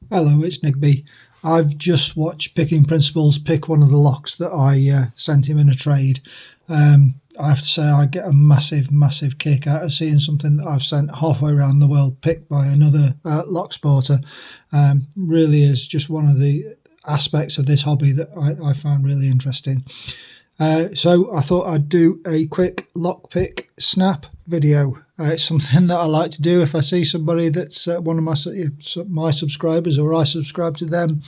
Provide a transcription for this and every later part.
Hello, it's Nick B. I've just watched Picking Principles pick one of the locks that I sent him in a trade. I have to say I get a massive kick out of seeing something that I've sent halfway around the world picked by another lock sporter. Really is just one of the aspects of this hobby that I found really interesting. So I thought I'd do a quick lockpick snap video. It's something that I like to do if I see somebody that's one of my subscribers, or I subscribe to them,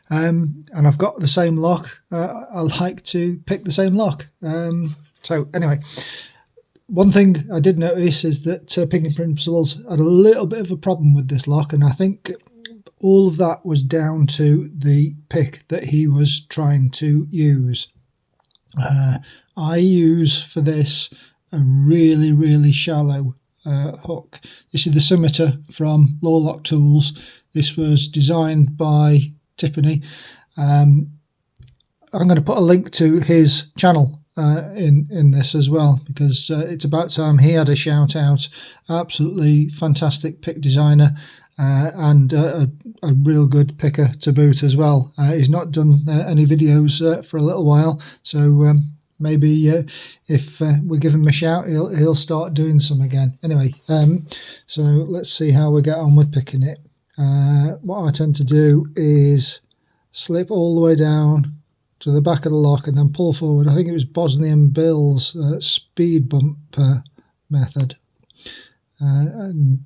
and I've got the same lock. I like to pick the same lock. So anyway, one thing I did notice is that Picking Principles had a little bit of a problem with this lock, and I think all of that was down to the pick that he was trying to use. I use for this a really shallow hook. This is the Scimitar from Lock Tools. This was designed by Tipene. I'm going to put a link to his channel in this as well, because it's about time he had a shout out. Absolutely fantastic pick designer, and a real good picker to boot as well. He's not done any videos for a little while, so maybe if we give him a shout, he'll start doing some again. Anyway, so let's see how we get on with picking it. What I tend to do is slip all the way down to the back of the lock and then pull forward. I think it was Bosnian Bill's speed bump method. And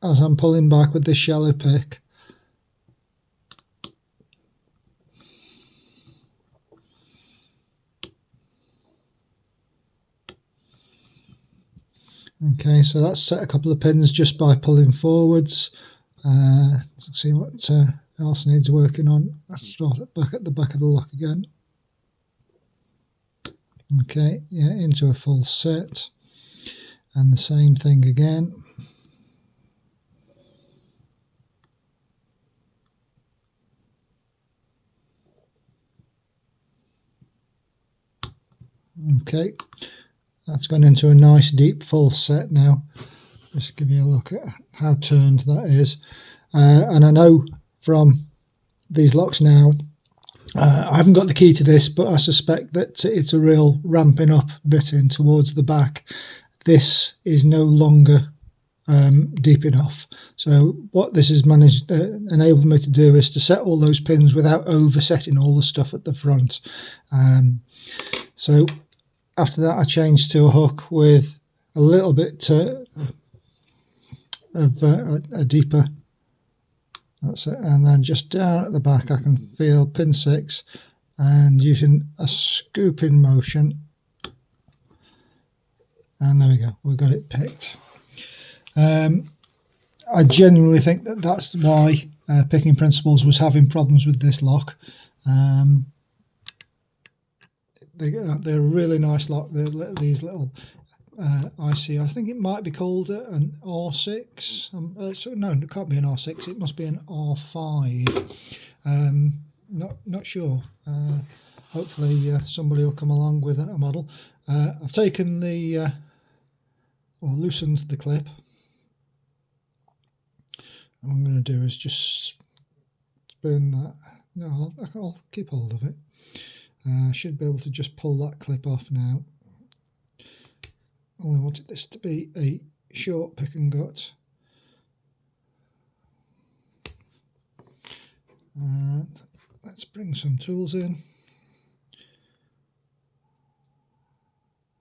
as I'm pulling back with this shallow pick, okay, so that's set a couple of pins just by pulling forwards. Let's see what else needs working on. Let's start it back at the back of the lock again. Okay, yeah, into a full set, and the same thing again. Okay, that's gone into a nice deep full set now. Just give you a look at how turned that is. And I know from these locks now, I haven't got the key to this, but I suspect that it's a real ramping up bit in towards the back. This is no longer deep enough. So what this has managed enabled me to do is to set all those pins without oversetting all the stuff at the front. So after that, I changed to a hook with a little bit of a deeper. That's it. And then just down at the back, I can feel pin 6, and using a scooping motion, and there we go, we've got it picked. I genuinely think that that's why Picking Principles was having problems with this lock. They're a really nice lock. They're these little Iseo. I think it might be called an R6. No, it can't be an R6. It must be an R5. Not sure. Hopefully somebody will come along with a model. I've taken or loosened the clip. What I'm going to do is just spin that. No, I'll keep hold of it. I should be able to just pull that clip off now. Only wanted this to be a short pick and gut. Let's bring some tools in.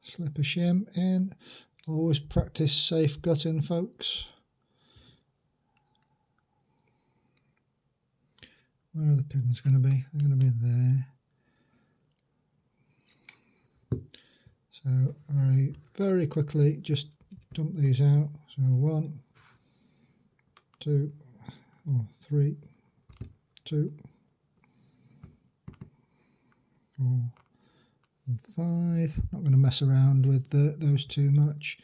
Slip a shim in. Always practice safe gutting, folks. Where are the pins going to be? They're going to be there. So very quickly just dump these out. So 1, 2, 3, 2, 4, and 5. Not going to mess around with those too much.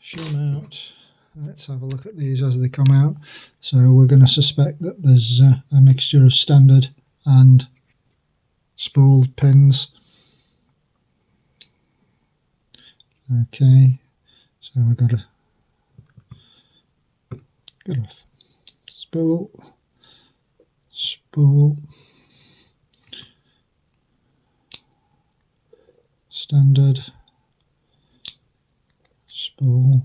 Shim out. Let's have a look at these as they come out. So we're going to suspect that there's a mixture of standard and spooled pins. Okay, so we've got a spool, spool, standard, spool,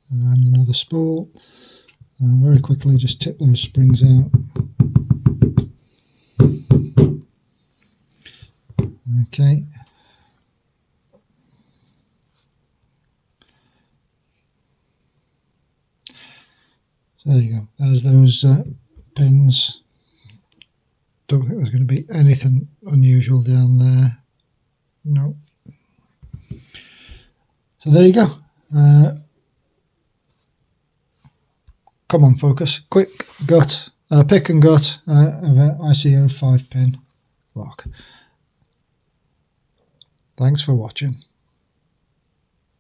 and another spool, and very quickly just tip those springs out. Okay. So there you go. There's those pins. Don't think there's going to be anything unusual down there. No. So there you go. Come on, focus. Quick gut, pick and gut of an Iseo 5-pin lock. Thanks for watching.